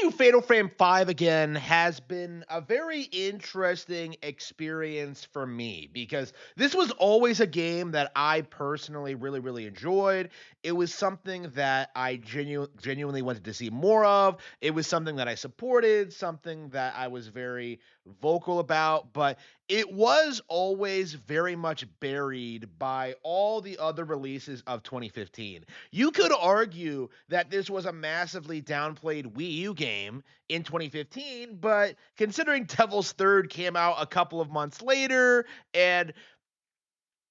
through Fatal Frame 5 again has been a very interesting experience for me because this was always a game that I personally really enjoyed. It was something that I genuinely wanted to see more of. It was something that I supported, something that I was very vocal about, but it was always very much buried by all the other releases of 2015. You could argue that this was a massively downplayed Wii U game in 2015, but considering Devil's Third came out a couple of months later and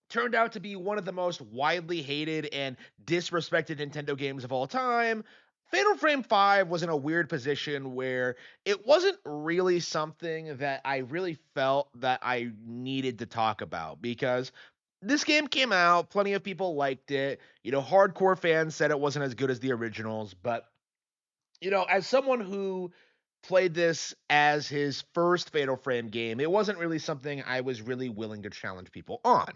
turned out to be one of the most widely hated and disrespected Nintendo games of all time, Fatal Frame 5 was in a weird position where it wasn't really something that I really felt that I needed to talk about because this game came out, plenty of people liked it. Hardcore fans said it wasn't as good as the originals, but as someone who played this as his first Fatal Frame game, it wasn't really something I was really willing to challenge people on.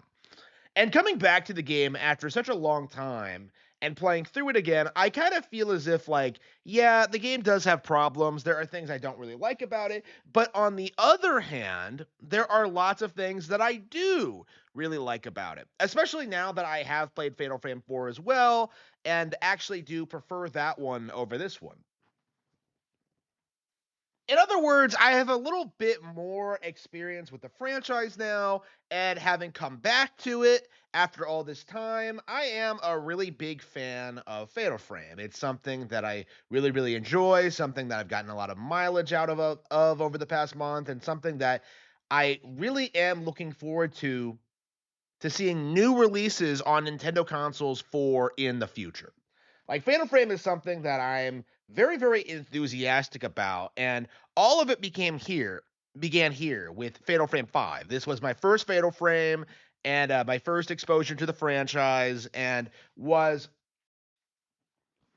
And coming back to the game after such a long time and playing through it again, I kind of feel as if, like, yeah, the game does have problems. There are things I don't really like about it. But on the other hand, there are lots of things that I do really like about it, especially now that I have played Fatal Frame 4 as well and actually do prefer that one over this one. In other words, I have a little bit more experience with the franchise now, and having come back to it after all this time, I am a really big fan of Fatal Frame. It's something that I really enjoy, something that I've gotten a lot of mileage out of over the past month, and something that I really am looking forward to seeing new releases on Nintendo consoles for in the future. Like Fatal Frame is something that I'm very enthusiastic about, and all of it began here with Fatal Frame 5. This was my first Fatal Frame and my first exposure to the franchise, and was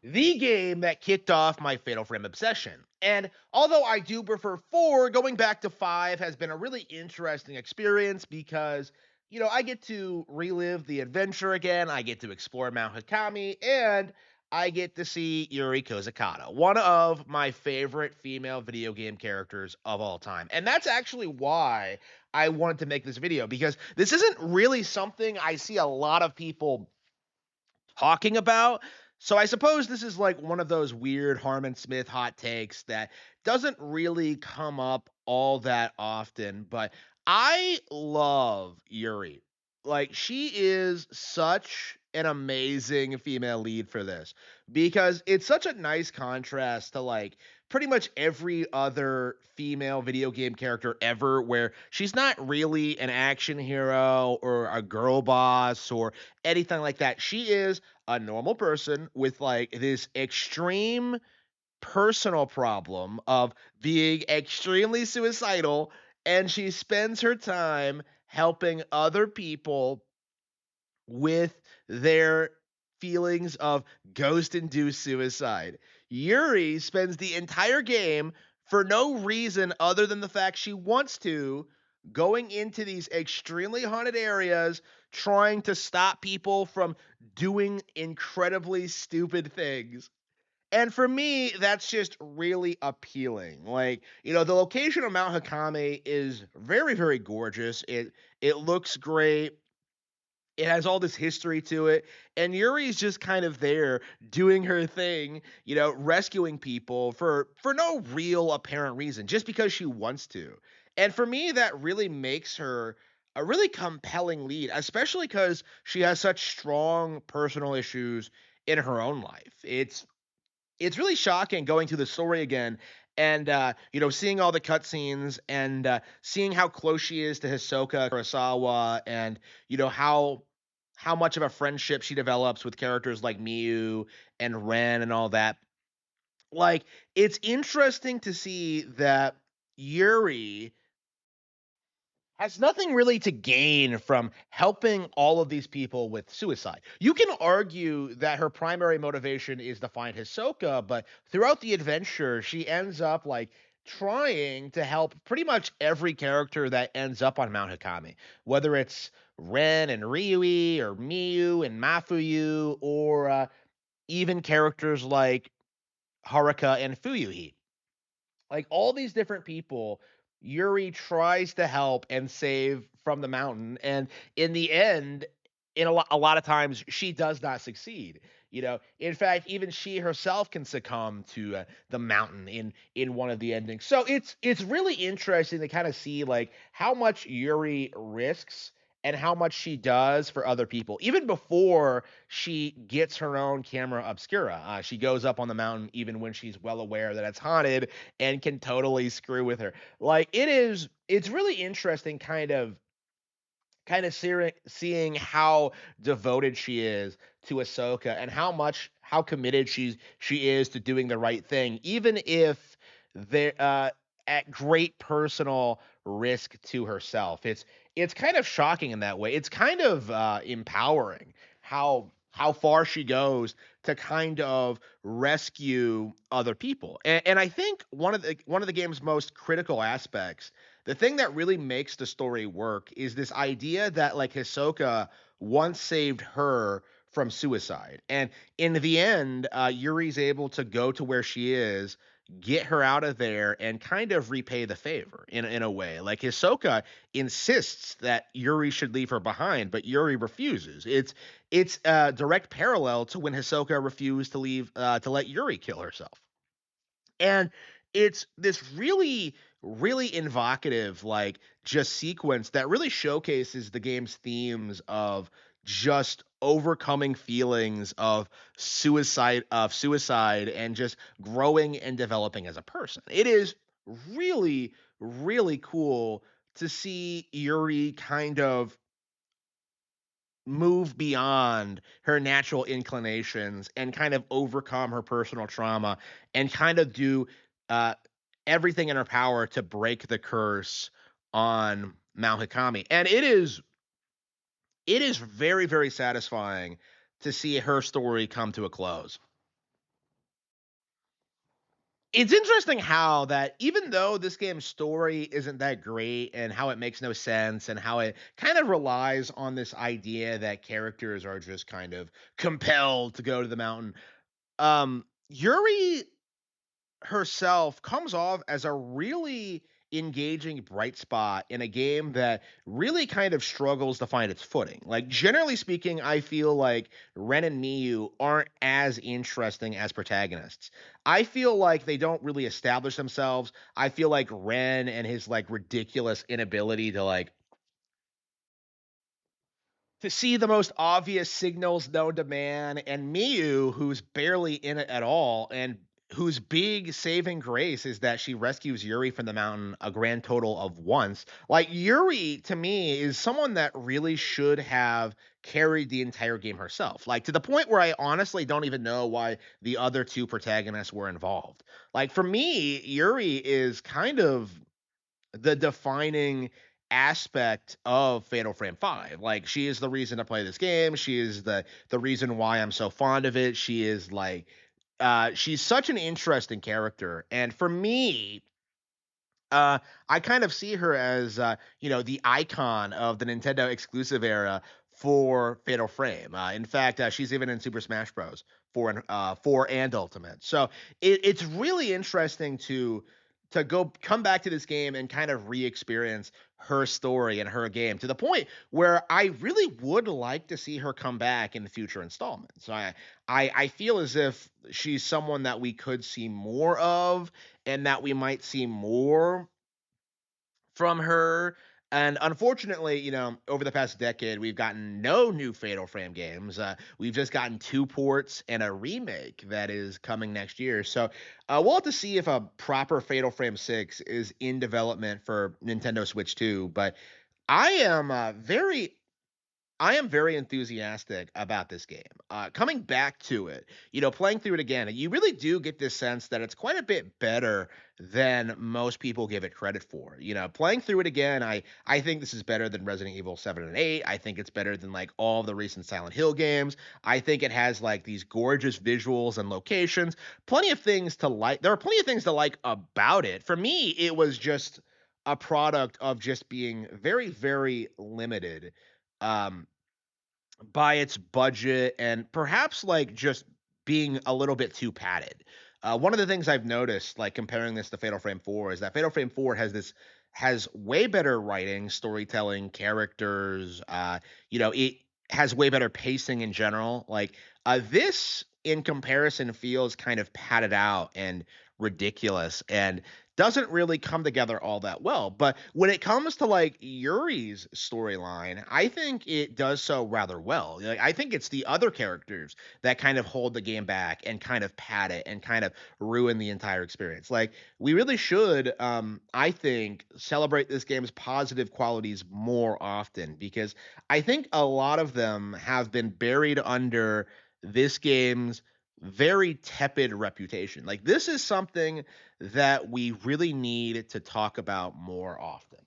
the game that kicked off my Fatal Frame obsession. And although I do prefer 4, going back to 5 has been a really interesting experience because, I get to relive the adventure again, I get to explore Mount Hakami, and I get to see Yuri Kozukata, one of my favorite female video game characters of all time. And that's actually why I wanted to make this video, because this isn't really something I see a lot of people talking about. So I suppose this is like one of those weird Harmon Smith hot takes that doesn't really come up all that often, but I love Yuri. Like, she is such an amazing female lead for this because it's such a nice contrast to, like, pretty much every other female video game character ever, where she's not really an action hero or a girl boss or anything like that. She is a normal person with, like, this extreme personal problem of being extremely suicidal, and she spends her time helping other people with their feelings of ghost induced suicide. Yuri spends the entire game, for no reason other than the fact she wants to, going into these extremely haunted areas trying to stop people from doing incredibly stupid things. And for me, that's just really appealing. Like, the location of Mount Hakame is very gorgeous. It looks great. It has all this history to it, and Yuri's just kind of there doing her thing, rescuing people for no real apparent reason, just because she wants to. And for me, that really makes her a really compelling lead, especially because she has such strong personal issues in her own life. It's really shocking going through the story again and seeing all the cutscenes and seeing how close she is to Hisoka Kurosawa, and how much of a friendship she develops with characters like Miyu and Ren and all that. Like, it's interesting to see that Yuri has nothing really to gain from helping all of these people with suicide. You can argue that her primary motivation is to find Hisoka, but throughout the adventure, she ends up, like, trying to help pretty much every character that ends up on Mount Hakami, whether it's Ren and Ryui or Miyu and Mafuyu, or even characters like Haruka and Fuyuhi. Like all these different people, Yuri tries to help and save from the mountain, and in the end, a lot of times she does not succeed. In fact, even she herself can succumb to the mountain in one of the endings. So it's really interesting to kind of see like how much Yuri risks and how much she does for other people, even before she gets her own camera obscura. She goes up on the mountain even when she's well aware that it's haunted and can totally screw with her. Like it's really interesting kind of seeing how devoted she is to Ahsoka and how committed she is to doing the right thing, even if they're at great personal risk to herself. It's kind of shocking in that way. It's kind of empowering how far she goes to kind of rescue other people. And I think one of the game's most critical aspects, the thing that really makes the story work, is this idea that like Hisoka once saved her from suicide. And in the end, Yuri's able to go to where she is, get her out of there, and kind of repay the favor in a way. Like Hisoka insists that Yuri should leave her behind, but Yuri refuses. It's a direct parallel to when Hisoka refused to let Yuri kill herself. And it's this really evocative, like, just sequence that really showcases the game's themes of just overcoming feelings of suicide and just growing and developing as a person. It is really cool to see Yuri kind of move beyond her natural inclinations and kind of overcome her personal trauma and kind of do uh, everything in her power to break the curse on Mount Hikami. And it is very satisfying to see her story come to a close. It's interesting how that even though this game's story isn't that great and how it makes no sense and how it kind of relies on this idea that characters are just kind of compelled to go to the mountain, Yuri herself comes off as a really engaging bright spot in a game that really kind of struggles to find its footing. Like, generally speaking, I feel like Ren and Miyu aren't as interesting as protagonists. I feel like they don't really establish themselves. I feel like Ren and his like ridiculous inability to see the most obvious signals known to man, and Miyu, who's barely in it at all, and whose big saving grace is that she rescues Yuri from the mountain a grand total of once. Like, Yuri, to me, is someone that really should have carried the entire game herself. Like, to the point where I honestly don't even know why the other two protagonists were involved. Like, for me, Yuri is kind of the defining aspect of Fatal Frame 5. Like, she is the reason to play this game. She is the reason why I'm so fond of it. She is like she's such an interesting character. And for me, I kind of see her as the icon of the Nintendo exclusive era for Fatal Frame. In fact, she's even in Super Smash Bros. For and Ultimate. So it's really interesting to go come back to this game and kind of re-experience her story and her game to the point where I really would like to see her come back in the future installments. So I feel as if she's someone that we could see more of, and that we might see more from her. And unfortunately, over the past decade, we've gotten no new Fatal Frame games. We've just gotten two ports and a remake that is coming next year. So we'll have to see if a proper Fatal Frame 6 is in development for Nintendo Switch 2. But I am I am very enthusiastic about this game. Coming back to it, playing through it again, you really do get this sense that it's quite a bit better than most people give it credit for. Playing through it again, I think this is better than Resident Evil 7 and 8. I think it's better than like all the recent Silent Hill games. I think it has like these gorgeous visuals and locations. Plenty of things to like. There are plenty of things to like about it. For me, it was just a product of just being very limited. Um, by its budget and perhaps like just being a little bit too padded. One of the things I've noticed, like comparing this to Fatal Frame 4, is that Fatal Frame 4 has way better writing, storytelling, characters. It has way better pacing in general. Like this, in comparison, feels kind of padded out and ridiculous, and doesn't really come together all that well. But when it comes to like Yuri's storyline, I think it does so rather well. Like I think it's the other characters that kind of hold the game back and kind of pad it and kind of ruin the entire experience. Like we really should, I think, celebrate this game's positive qualities more often, because I think a lot of them have been buried under this game's very tepid reputation. Like this is something that we really need to talk about more often.